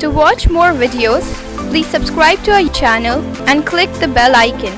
To watch more videos, please subscribe to our channel and click the bell icon.